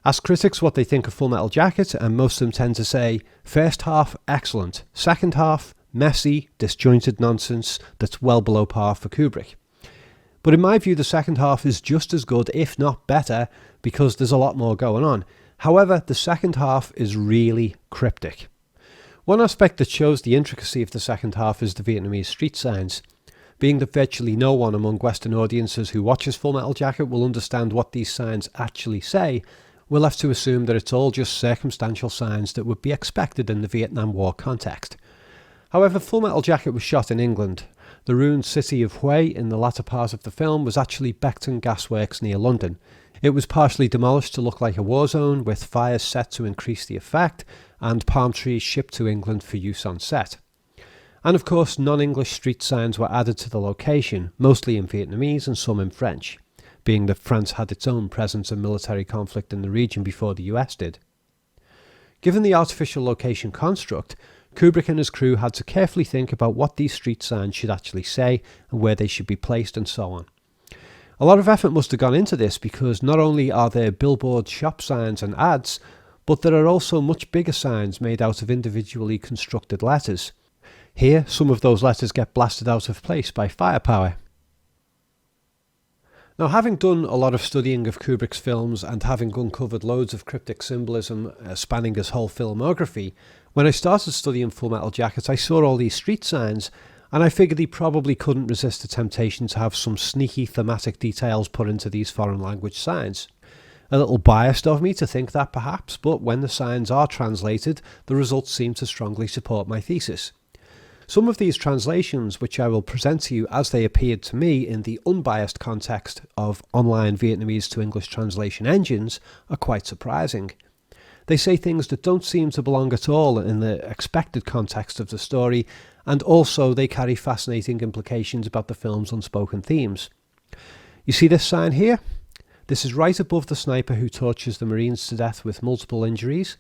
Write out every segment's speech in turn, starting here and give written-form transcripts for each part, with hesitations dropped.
Ask critics what they think of Full Metal Jacket, and most of them tend to say, first half, excellent. Second half, messy, disjointed nonsense that's well below par for Kubrick. But in my view, the second half is just as good, if not better, because there's a lot more going on. However, the second half is really cryptic. One aspect that shows the intricacy of the second half is the Vietnamese street signs. Being that virtually no one among Western audiences who watches Full Metal Jacket will understand what these signs actually say, we'll have to assume that it's all just circumstantial signs that would be expected in the Vietnam War context. However, Full Metal Jacket was shot in England. The ruined city of Hue in the latter part of the film was actually Beckton Gasworks near London. It was partially demolished to look like a war zone, with fires set to increase the effect, and palm trees shipped to England for use on set. And of course, non-English street signs were added to the location, mostly in Vietnamese and some in French, being that France had its own presence and military conflict in the region before the US did. Given the artificial location construct, Kubrick and his crew had to carefully think about what these street signs should actually say and where they should be placed and so on. A lot of effort must have gone into this because not only are there billboard shop signs and ads, but there are also much bigger signs made out of individually constructed letters. Here, some of those letters get blasted out of place by firepower. Now, having done a lot of studying of Kubrick's films and having uncovered loads of cryptic symbolism spanning his whole filmography, when I started studying Full Metal Jacket, I saw all these street signs, and I figured he probably couldn't resist the temptation to have some sneaky thematic details put into these foreign language signs. A little biased of me to think that perhaps, but when the signs are translated, the results seem to strongly support my thesis. Some of these translations, which I will present to you as they appeared to me in the unbiased context of online Vietnamese to English translation engines, are quite surprising. They say things that don't seem to belong at all in the expected context of the story, and also they carry fascinating implications about the film's unspoken themes. You see this sign here? This is right above the sniper who tortures the Marines to death with multiple injuries,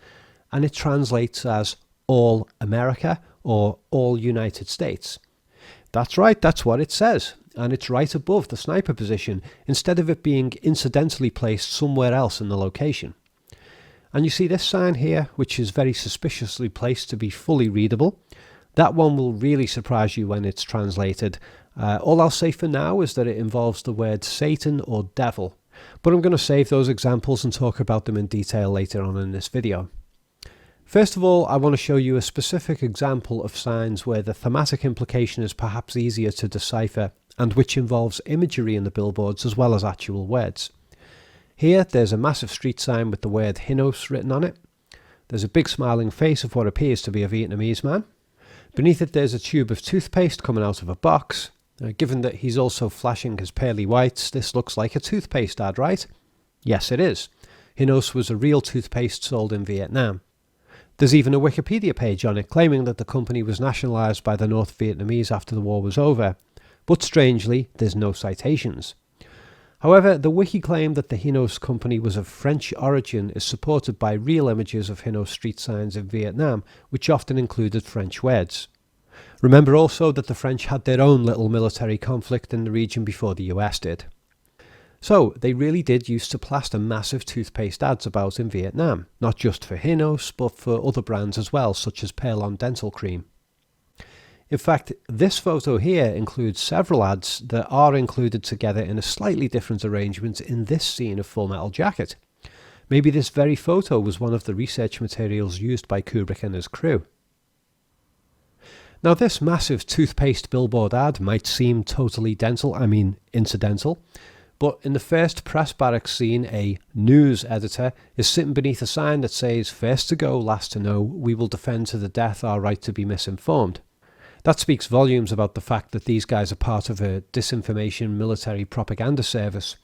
and it translates as All America or All United States. That's right, that's what it says, and it's right above the sniper position instead of it being incidentally placed somewhere else in the location. And you see this sign here, which is very suspiciously placed to be fully readable. That one will really surprise you when it's translated. All I'll say for now is that it involves the word Satan or devil, but I'm going to save those examples and talk about them in detail later on in this video. First of all, I want to show you a specific example of signs where the thematic implication is perhaps easier to decipher and which involves imagery in the billboards as well as actual words. Here, there's a massive street sign with the word Hinos written on it. There's a big smiling face of what appears to be a Vietnamese man. Beneath it, there's a tube of toothpaste coming out of a box. Given that he's also flashing his pearly whites, this looks like a toothpaste ad, right? Yes, it is. Hinos was a real toothpaste sold in Vietnam. There's even a Wikipedia page on it claiming that the company was nationalised by the North Vietnamese after the war was over, but strangely, there's no citations. However, the wiki claim that the Hinos company was of French origin is supported by real images of Hinos street signs in Vietnam, which often included French words. Remember also that the French had their own little military conflict in the region before the US did. So, they really did used to plaster massive toothpaste ads about in Vietnam, not just for Hinos, but for other brands as well, such as Perlon Dental Cream. In fact, this photo here includes several ads that are included together in a slightly different arrangement in this scene of Full Metal Jacket. Maybe this very photo was one of the research materials used by Kubrick and his crew. Now, this massive toothpaste billboard ad might seem totally incidental, but in the first press barracks scene, a news editor is sitting beneath a sign that says, "First to go, last to know, we will defend to the death our right to be misinformed." That speaks volumes about the fact that these guys are part of a disinformation military propaganda service.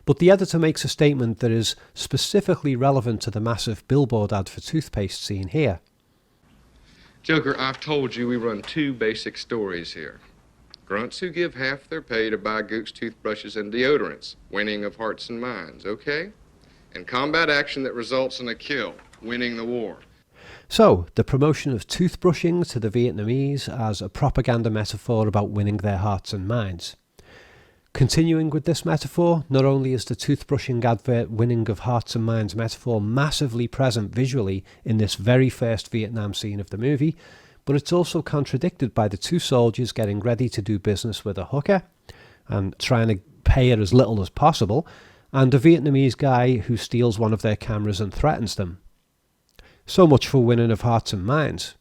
But the editor makes a statement that is specifically relevant to the massive billboard ad for toothpaste scene here. Joker, I've told you we run two basic stories here. Grunts who give half their pay to buy Goose toothbrushes and deodorants, winning of hearts and minds, okay? And combat action that results in a kill, winning the war. So, the promotion of toothbrushing to the Vietnamese as a propaganda metaphor about winning their hearts and minds. Continuing with this metaphor, not only is the toothbrushing advert winning of hearts and minds metaphor massively present visually in this very first Vietnam scene of the movie, but it's also contradicted by the two soldiers getting ready to do business with a hooker and trying to pay her as little as possible, and a Vietnamese guy who steals one of their cameras and threatens them. So much for winning of hearts and minds.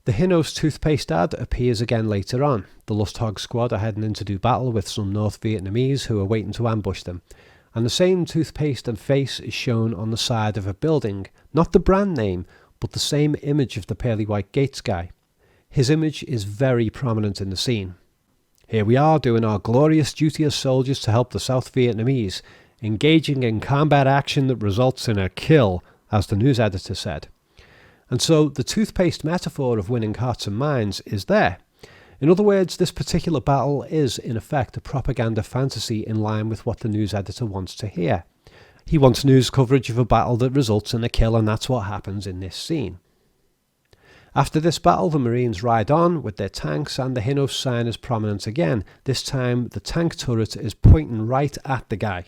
The Hinos toothpaste ad appears again later on. The Lust Hog squad are heading in to do battle with some North Vietnamese who are waiting to ambush them. And the same toothpaste and face is shown on the side of a building, not the brand name, but the same image of the pearly white Gates guy. His image is very prominent in the scene. Here we are doing our glorious duty as soldiers to help the South Vietnamese, engaging in combat action that results in a kill, as the news editor said. And so the toothpaste metaphor of winning hearts and minds is there. In other words, this particular battle is, in effect, a propaganda fantasy in line with what the news editor wants to hear. He wants news coverage of a battle that results in a kill, and that's what happens in this scene. After this battle, the Marines ride on with their tanks, and the Hinos sign is prominent again. This time, the tank turret is pointing right at the guy.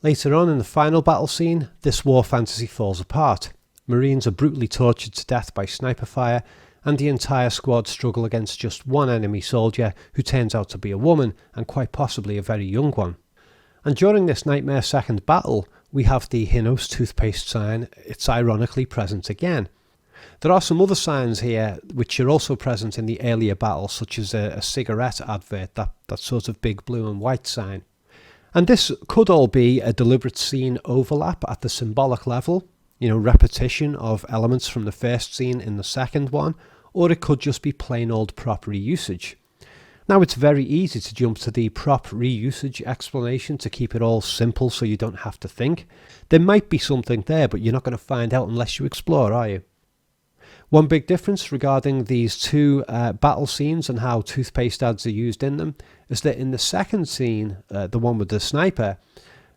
Later on in the final battle scene, this war fantasy falls apart. Marines are brutally tortured to death by sniper fire, and the entire squad struggle against just one enemy soldier who turns out to be a woman, and quite possibly a very young one. And during this Nightmare Second battle, we have the Hinos toothpaste sign. It's ironically present again. There are some other signs here which are also present in the earlier battles, such as a cigarette advert, that sort of big blue and white sign. And this could all be a deliberate scene overlap at the symbolic level, repetition of elements from the first scene in the second one, or it could just be plain old prop reusage. Now, it's very easy to jump to the prop reusage explanation to keep it all simple so you don't have to think. There might be something there, but you're not going to find out unless you explore, are you? One big difference regarding these two battle scenes and how toothpaste ads are used in them is that in the second scene, the one with the sniper,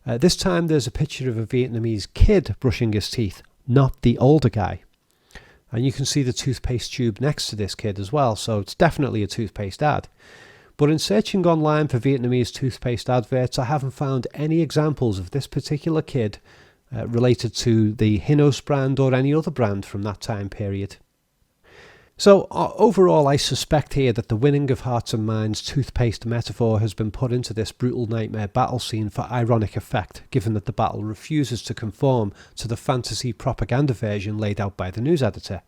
this time there's a picture of a Vietnamese kid brushing his teeth, not the older guy. And you can see the toothpaste tube next to this kid as well, so it's definitely a toothpaste ad. But in searching online for Vietnamese toothpaste adverts, I haven't found any examples of this particular kid related to the Hinos brand or any other brand from that time period. So overall, I suspect here that the winning of hearts and minds toothpaste metaphor has been put into this brutal nightmare battle scene for ironic effect, given that the battle refuses to conform to the fantasy propaganda version laid out by the news editor.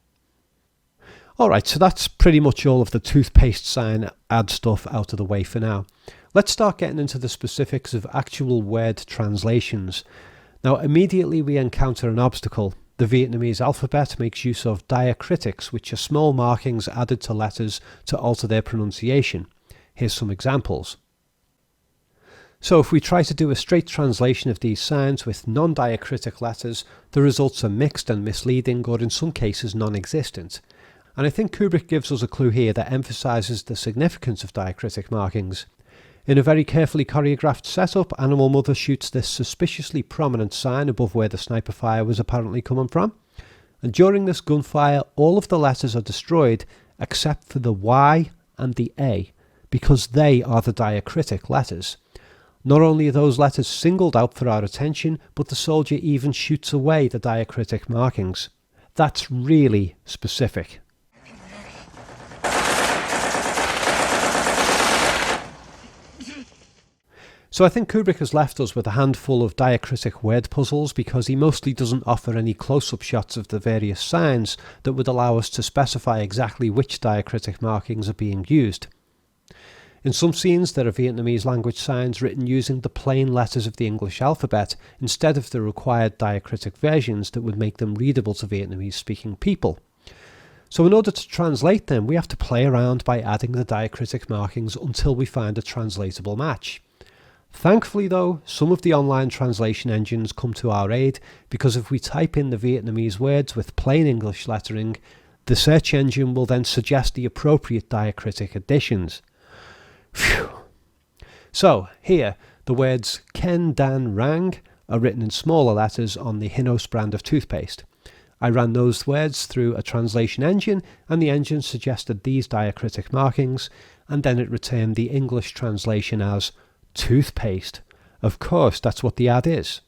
Alright, so that's pretty much all of the toothpaste sign ad stuff out of the way for now. Let's start getting into the specifics of actual word translations. Now, immediately we encounter an obstacle. The Vietnamese alphabet makes use of diacritics, which are small markings added to letters to alter their pronunciation. Here's some examples. So if we try to do a straight translation of these signs with non-diacritic letters, the results are mixed and misleading, or in some cases non-existent. And I think Kubrick gives us a clue here that emphasises the significance of diacritic markings. In a very carefully choreographed setup, Animal Mother shoots this suspiciously prominent sign above where the sniper fire was apparently coming from. And during this gunfire, all of the letters are destroyed except for the Y and the A, because they are the diacritic letters. Not only are those letters singled out for our attention, but the soldier even shoots away the diacritic markings. That's really specific. So I think Kubrick has left us with a handful of diacritic word puzzles because he mostly doesn't offer any close-up shots of the various signs that would allow us to specify exactly which diacritic markings are being used. In some scenes there are Vietnamese language signs written using the plain letters of the English alphabet instead of the required diacritic versions that would make them readable to Vietnamese-speaking people. So in order to translate them, we have to play around by adding the diacritic markings until we find a translatable match. Thankfully though, some of the online translation engines come to our aid because if we type in the Vietnamese words with plain English lettering, the search engine will then suggest the appropriate diacritic additions. Phew. So here, the words Ken Dan Rang are written in smaller letters on the Hinos brand of toothpaste. I ran those words through a translation engine, and the engine suggested these diacritic markings, and then it returned the English translation as toothpaste. Of course, that's what the ad is.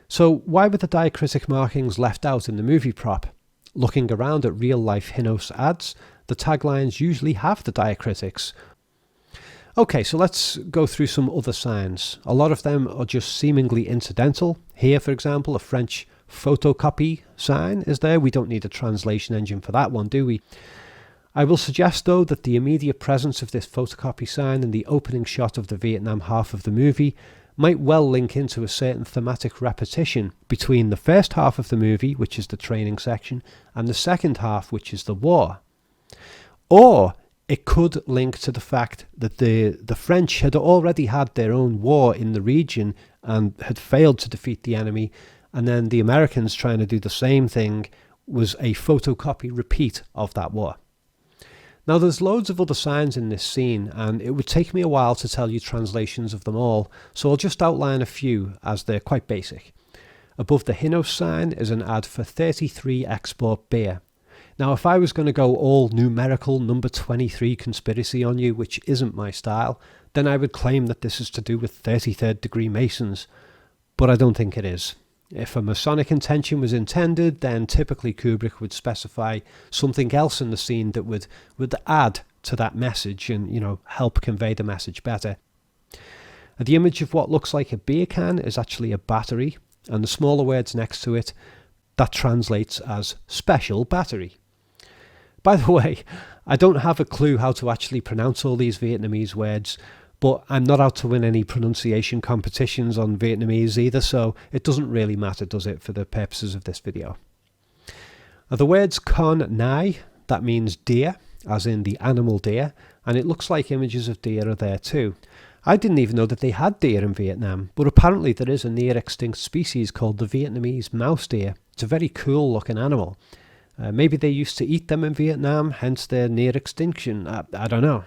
So why were the diacritic markings left out in the movie prop? Looking around at real-life Hinaus ads, the taglines usually have the diacritics. Okay, so let's go through some other signs. A lot of them are just seemingly incidental. Here, for example, a French photocopy sign is there. We don't need a translation engine for that one, do we? I will suggest, though, that the immediate presence of this photocopy sign in the opening shot of the Vietnam half of the movie might well link into a certain thematic repetition between the first half of the movie, which is the training section, and the second half, which is the war. Or it could link to the fact that the French had already had their own war in the region and had failed to defeat the enemy, and then the Americans trying to do the same thing was a photocopy repeat of that war. Now there's loads of other signs in this scene, and it would take me a while to tell you translations of them all, so I'll just outline a few as they're quite basic. Above the Hinaus sign is an ad for 33 Export beer. Now if I was going to go all numerical number 23 conspiracy on you, which isn't my style, then I would claim that this is to do with 33rd degree Masons, but I don't think it is. If a Masonic intention was intended, then typically Kubrick would specify something else in the scene that would add to that message and, help convey the message better. And the image of what looks like a beer can is actually a battery, and the smaller words next to it, that translates as special battery. By the way, I don't have a clue how to actually pronounce all these Vietnamese words, but I'm not out to win any pronunciation competitions on Vietnamese either, so it doesn't really matter, does it, for the purposes of this video. The words con nai, that means deer, as in the animal deer, and it looks like images of deer are there too. I didn't even know that they had deer in Vietnam, but apparently there is a near extinct species called the Vietnamese mouse deer. It's a very cool looking animal. Maybe they used to eat them in Vietnam, hence their near extinction. I don't know.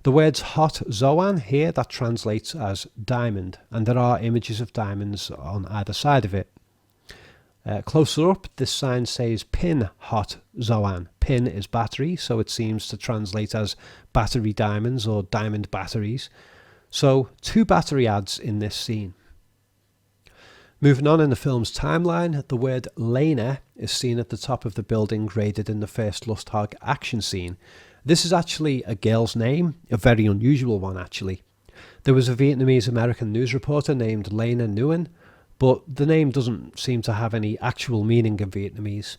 The words hot Zoan here, that translates as diamond, and there are images of diamonds on either side of it. Closer up, this sign says pin hot Zoan. Pin is battery, so it seems to translate as battery diamonds or diamond batteries. So 2 battery ads in this scene. Moving on in the film's timeline, the word Lena is seen at the top of the building graded in the first Lusthag action scene. This is actually a girl's name, a very unusual one actually. There was a Vietnamese American news reporter named Lena Nguyen, but the name doesn't seem to have any actual meaning in Vietnamese.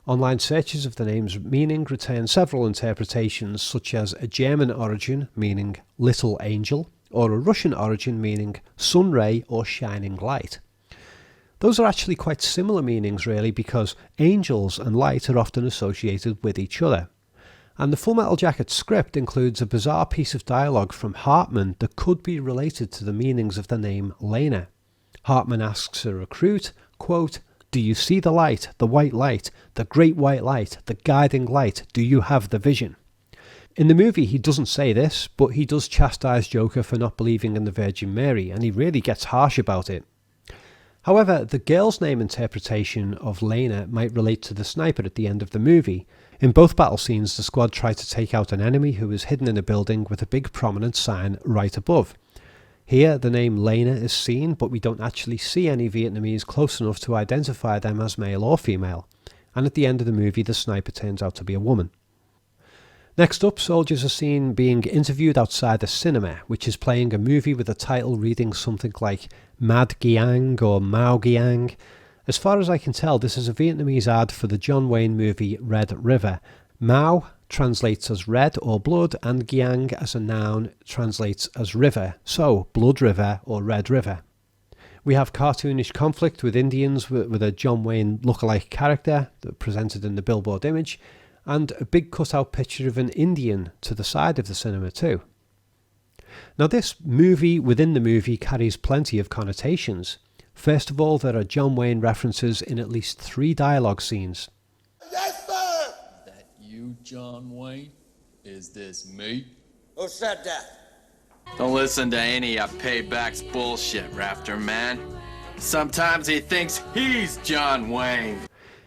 Online searches of the name's meaning return several interpretations, such as a German origin meaning little angel, or a Russian origin meaning sun ray or shining light. Those are actually quite similar meanings really, because angels and light are often associated with each other. And the Full Metal Jacket script includes a bizarre piece of dialogue from Hartman that could be related to the meanings of the name Lena. Hartman asks a recruit, quote, "Do you see the light, the white light, the great white light, the guiding light? Do you have the vision?" In the movie he doesn't say this, but he does chastise Joker for not believing in the Virgin Mary, and he really gets harsh about it. However, the girl's name interpretation of Lena might relate to the sniper at the end of the movie. In both battle scenes, the squad try to take out an enemy who is hidden in a building with a big prominent sign right above. Here, the name Lena is seen, but we don't actually see any Vietnamese close enough to identify them as male or female. And at the end of the movie, the sniper turns out to be a woman. Next up, soldiers are seen being interviewed outside a cinema, which is playing a movie with a title reading something like Mad Giang or Mao Giang. As far as I can tell, this is a Vietnamese ad for the John Wayne movie Red River. Mao translates as red or blood, and Giang as a noun translates as river, so Blood River or Red River. We have cartoonish conflict with Indians with a John Wayne lookalike character presented in the billboard image, and a big cutout picture of an Indian to the side of the cinema too. Now this movie within the movie carries plenty of connotations. First of all, there are John Wayne references in at least 3 dialogue scenes. Yes, sir! That you, John Wayne? Is this me? Who said that? Don't listen to any of Payback's bullshit, Rafter Man. Sometimes he thinks he's John Wayne.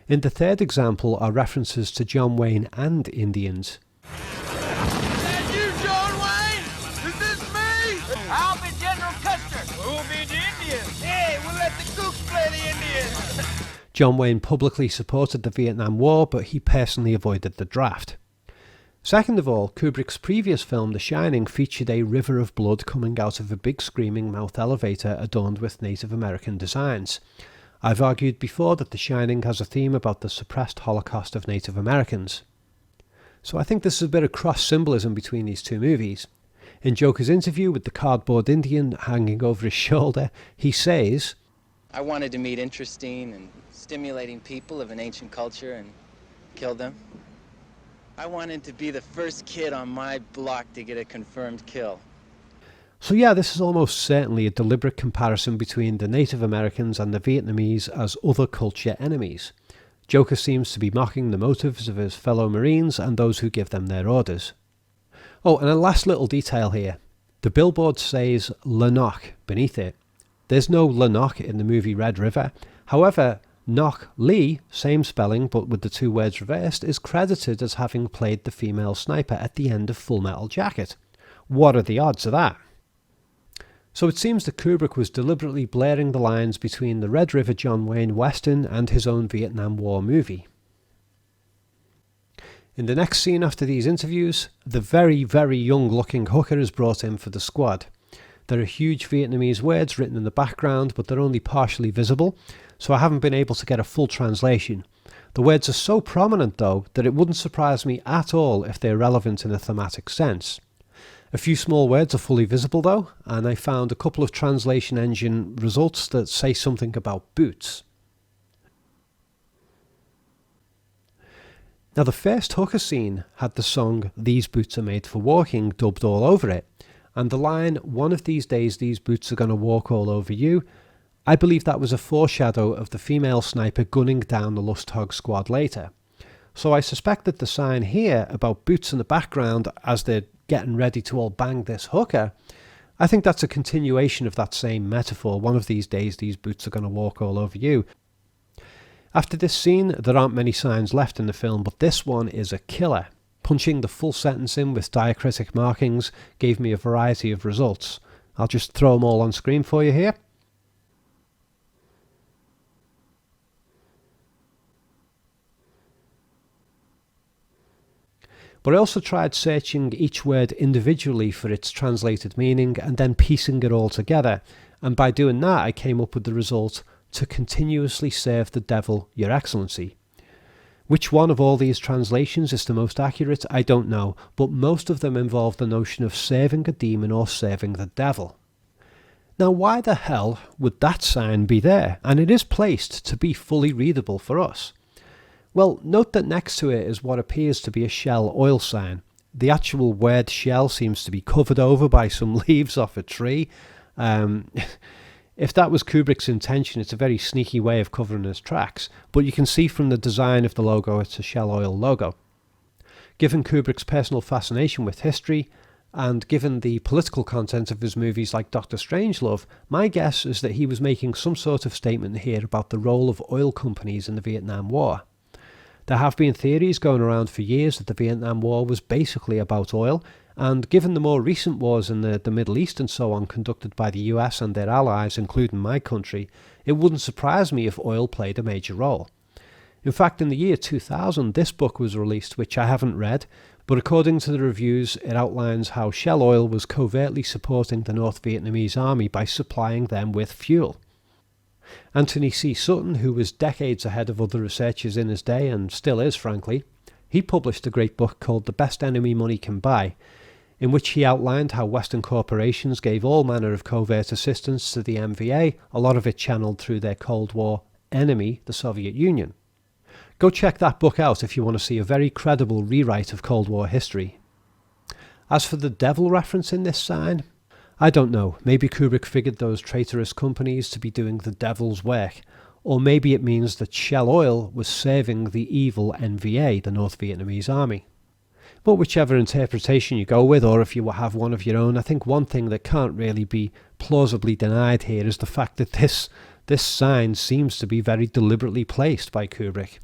In the third example are references to John Wayne and Indians. That you, John Wayne? Is this me? I'll be General Custer. Who'll be the Indians? Hey, we'll let the Gooks play the Indians. John Wayne publicly supported the Vietnam War, but he personally avoided the draft. Second of all, Kubrick's previous film, The Shining, featured a river of blood coming out of a big screaming mouth elevator adorned with Native American designs. I've argued before that The Shining has a theme about the suppressed Holocaust of Native Americans. So I think this is a bit of cross-symbolism between these two movies. In Joker's interview with the cardboard Indian hanging over his shoulder, he says, I wanted to meet interesting and stimulating people of an ancient culture and kill them. I wanted to be the first kid on my block to get a confirmed kill. So yeah, this is almost certainly a deliberate comparison between the Native Americans and the Vietnamese as other culture enemies. Joker seems to be mocking the motives of his fellow Marines and those who give them their orders. Oh, and a last little detail here. The billboard says Lanark beneath it. There's no Lanark in the movie Red River. However, Nok Lee, same spelling but with the two words reversed, is credited as having played the female sniper at the end of Full Metal Jacket. What are the odds of that? So it seems that Kubrick was deliberately blurring the lines between the Red River John Wayne Western and his own Vietnam War movie. In the next scene after these interviews, the very, very young-looking hooker is brought in for the squad. There are huge Vietnamese words written in the background, but they're only partially visible, so I haven't been able to get a full translation. The words are so prominent, though, that it wouldn't surprise me at all if they're relevant in a thematic sense. A few small words are fully visible though, and I found a couple of translation engine results that say something about boots. Now the first hooker scene had the song "These Boots Are Made for Walking" dubbed all over it, and the line "One of these days these boots are gonna walk all over you," I believe that was a foreshadow of the female sniper gunning down the Lust Hog squad later. So I suspect that the sign here about boots in the background as they're getting ready to all bang this hooker, I think that's a continuation of that same metaphor. One of these days these boots are going to walk all over you. After this scene, there aren't many signs left in the film, but this one is a killer. Punching the full sentence in with diacritic markings gave me a variety of results. I'll just throw them all on screen for you here. But I also tried searching each word individually for its translated meaning and then piecing it all together, and by doing that I came up with the result, "to continuously serve the devil, your excellency." Which one of all these translations is the most accurate, I don't know, but most of them involve the notion of serving a demon or serving the devil. Now why the hell would that sign be there? And it is placed to be fully readable for us. Well, note that next to it is what appears to be a Shell Oil sign. The actual word Shell seems to be covered over by some leaves off a tree. If that was Kubrick's intention, it's a very sneaky way of covering his tracks, but you can see from the design of the logo it's a Shell Oil logo. Given Kubrick's personal fascination with history, and given the political content of his movies like Dr. Strangelove, my guess is that he was making some sort of statement here about the role of oil companies in the Vietnam War. There have been theories going around for years that the Vietnam War was basically about oil, and given the more recent wars in the Middle East and so on conducted by the US and their allies, including my country, it wouldn't surprise me if oil played a major role. In fact, in the year 2000, this book was released, which I haven't read, but according to the reviews, it outlines how Shell Oil was covertly supporting the North Vietnamese army by supplying them with fuel. Anthony C. Sutton, who was decades ahead of other researchers in his day, and still is frankly, he published a great book called The Best Enemy Money Can Buy, in which he outlined how Western corporations gave all manner of covert assistance to the MVA, a lot of it channeled through their Cold War enemy, the Soviet Union. Go check that book out if you want to see a very credible rewrite of Cold War history. As for the devil reference in this sign, I don't know, maybe Kubrick figured those traitorous companies to be doing the devil's work, or maybe it means that Shell Oil was serving the evil NVA, the North Vietnamese army. But whichever interpretation you go with, or if you have one of your own, I think one thing that can't really be plausibly denied here is the fact that this This sign seems to be very deliberately placed by Kubrick.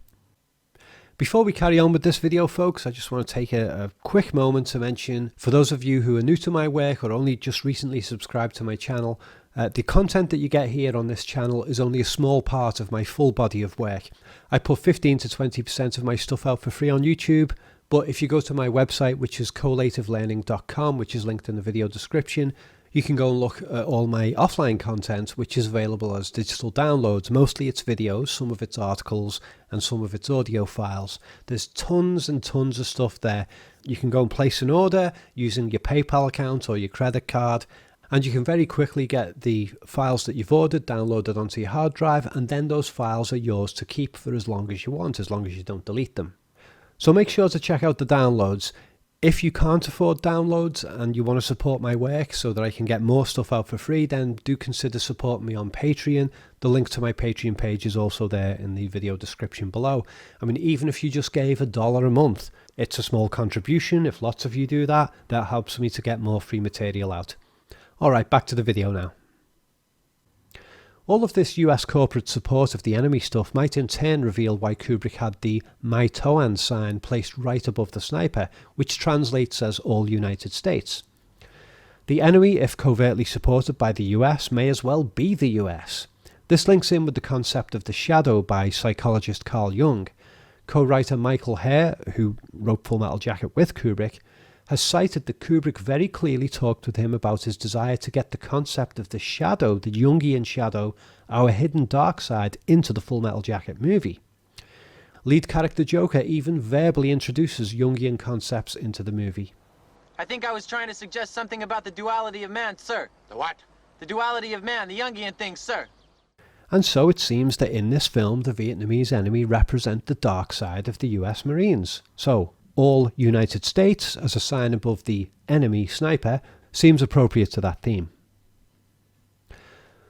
Before we carry on with this video, folks, I just want to take a quick moment to mention, for those of you who are new to my work or only just recently subscribed to my channel, the content that you get here on this channel is only a small part of my full body of work. I put 15 to 20% of my stuff out for free on YouTube, but if you go to my website, which is collativelearning.com, which is linked in the video description, you can go and look at all my offline content, which is available as digital downloads. Mostly it's videos, some of it's articles, and some of it's audio files. There's tons and tons of stuff there. You can go and place an order using your PayPal account or your credit card, and you can very quickly get the files that you've ordered downloaded onto your hard drive, and then those files are yours to keep for as long as you want, as long as you don't delete them. So make sure to check out the downloads. If you can't afford downloads and you want to support my work so that I can get more stuff out for free, then do consider supporting me on Patreon. The link to my Patreon page is also there in the video description below. I mean, even if you just gave $1 a month, it's a small contribution. If lots of you do that, that helps me to get more free material out. Alright, back to the video now. All of this US corporate support of the enemy stuff might in turn reveal why Kubrick had the My Toan sign placed right above the sniper, which translates as All United States. The enemy, if covertly supported by the US, may as well be the US. This links in with the concept of the shadow by psychologist Carl Jung. Co-writer Michael Herr, who wrote Full Metal Jacket with Kubrick, has cited that Kubrick very clearly talked with him about his desire to get the concept of the shadow, the Jungian shadow, our hidden dark side, into the Full Metal Jacket movie. Lead character Joker even verbally introduces Jungian concepts into the movie. I think I was trying to suggest something about the duality of man, sir. The what? The duality of man, the Jungian thing, sir. And so it seems that in this film, the Vietnamese enemy represent the dark side of the US Marines. So, All United States as a sign above the enemy sniper seems appropriate to that theme.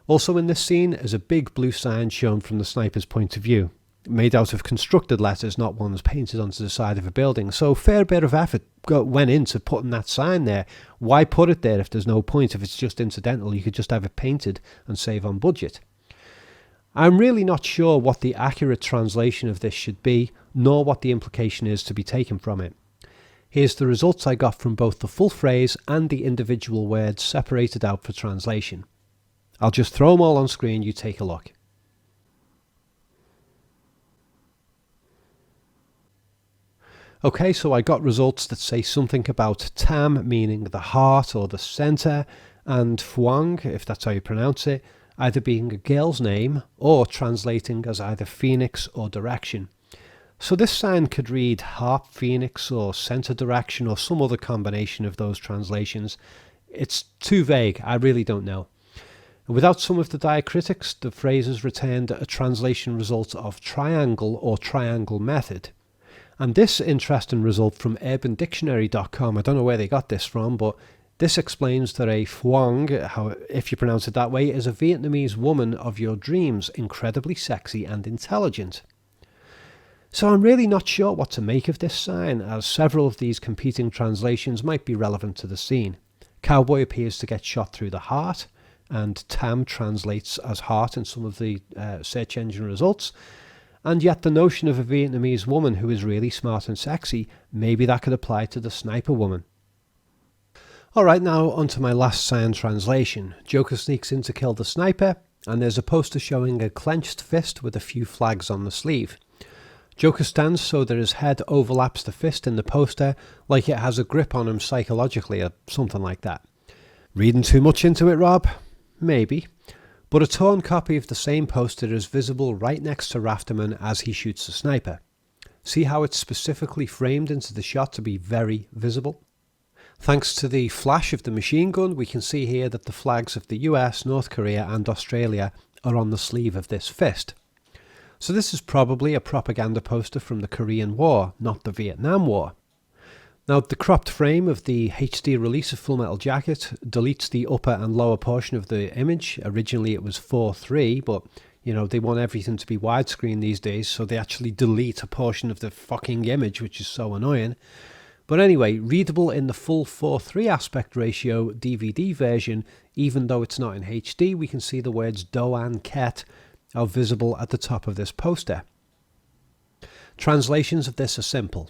Also in this scene is a big blue sign shown from the sniper's point of view, made out of constructed letters, not ones painted onto the side of a building. So a fair bit of effort went into putting that sign there. Why put it there if there's no point? If it's just incidental, you could just have it painted and save on budget. I'm really not sure what the accurate translation of this should be, nor what the implication is to be taken from it. Here's the results I got from both the full phrase and the individual words separated out for translation. I'll just throw them all on screen, you take a look. Okay, so I got results that say something about Tam meaning the heart or the centre, and Phuong, if that's how you pronounce it, either being a girl's name or translating as either phoenix or direction. So this sign could read Harp Phoenix or Center Direction or some other combination of those translations. It's too vague, I really don't know. Without some of the diacritics, the phrases returned a translation result of triangle or triangle method. And this interesting result from UrbanDictionary.com, I don't know where they got this from, but this explains that a Phuong, if you pronounce it that way, is a Vietnamese woman of your dreams, incredibly sexy and intelligent. So I'm really not sure what to make of this sign, as several of these competing translations might be relevant to the scene. Cowboy appears to get shot through the heart, and Tam translates as heart in some of the search engine results. And yet the notion of a Vietnamese woman who is really smart and sexy, maybe that could apply to the sniper woman. Alright, now onto my last sign translation. Joker sneaks in to kill the sniper, and there's a poster showing a clenched fist with a few flags on the sleeve. Joker stands so that his head overlaps the fist in the poster, like it has a grip on him psychologically or something like that. Reading too much into it, Rob? Maybe. But a torn copy of the same poster is visible right next to Rafterman as he shoots the sniper. See how it's specifically framed into the shot to be very visible? Thanks to the flash of the machine gun, we can see here that the flags of the US, North Korea and Australia are on the sleeve of this fist. So this is probably a propaganda poster from the Korean War, not the Vietnam War. Now, the cropped frame of the HD release of Full Metal Jacket deletes the upper and lower portion of the image. Originally it was 4:3, but you know, they want everything to be widescreen these days, so they actually delete a portion of the fucking image, which is so annoying. But anyway, readable in the full 4:3 aspect ratio DVD version, even though it's not in HD, we can see the words Do An Ket are visible at the top of this poster. Translations of this are simple.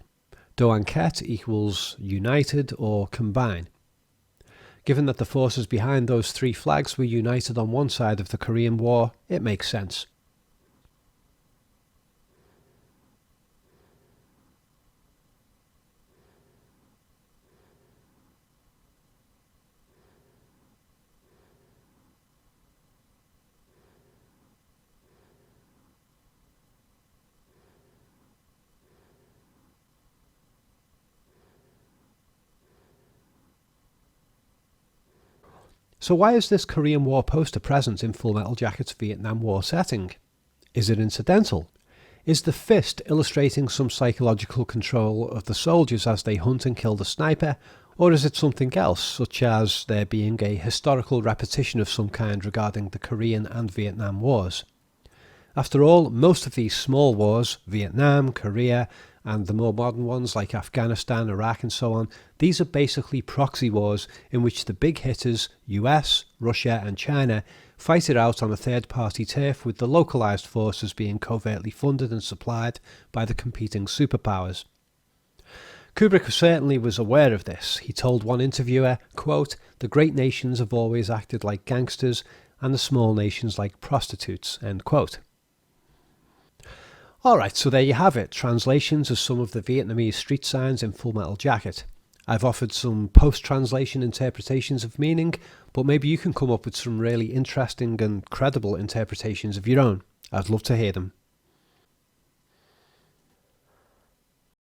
Doanket equals united or combine. Given that the forces behind those three flags were united on one side of the Korean War, it makes sense. So why is this Korean War poster present in Full Metal Jacket's Vietnam War setting? Is it incidental? Is the fist illustrating some psychological control of the soldiers as they hunt and kill the sniper, or is it something else, such as there being a historical repetition of some kind regarding the Korean and Vietnam Wars? After all, most of these small wars, Vietnam, Korea, and the more modern ones like Afghanistan, Iraq and so on, these are basically proxy wars in which the big hitters, US, Russia and China, fight it out on a third-party turf with the localised forces being covertly funded and supplied by the competing superpowers. Kubrick certainly was aware of this. He told one interviewer, quote, "The great nations have always acted like gangsters and the small nations like prostitutes," end quote. Alright, so there you have it, translations of some of the Vietnamese street signs in Full Metal Jacket. I've offered some post-translation interpretations of meaning, but maybe you can come up with some really interesting and credible interpretations of your own. I'd love to hear them.